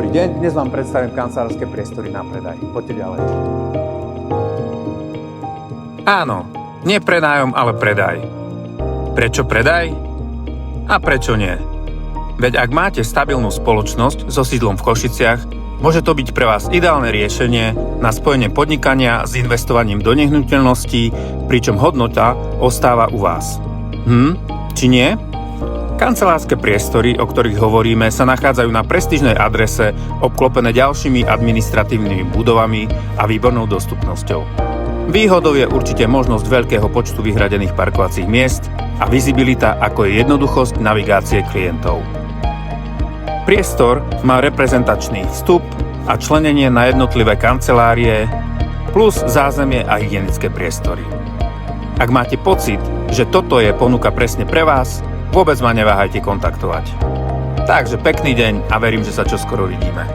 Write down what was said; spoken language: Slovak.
Dobrý deň, dnes vám predstavím kancelárske priestory na predaj. Poďte ďalej. Áno, nie prenájom, ale predaj. Prečo predaj? A prečo nie? Veď ak máte stabilnú spoločnosť so sídlom v Košiciach, môže to byť pre vás ideálne riešenie na spojenie podnikania s investovaním do nehnuteľností, pričom hodnota ostáva u vás. Či nie? Kancelárske priestory, o ktorých hovoríme, sa nachádzajú na prestížnej adrese, obklopené ďalšími administratívnymi budovami a výbornou dostupnosťou. Výhodou je určite možnosť veľkého počtu vyhradených parkovacích miest a vizibilita, ako je jednoduchosť navigácie klientov. Priestor má reprezentačný vstup a členenie na jednotlivé kancelárie, plus zázemie a hygienické priestory. Ak máte pocit, že toto je ponuka presne pre vás, vôbec ma neváhajte kontaktovať. Takže pekný deň a verím, že sa čoskoro vidíme.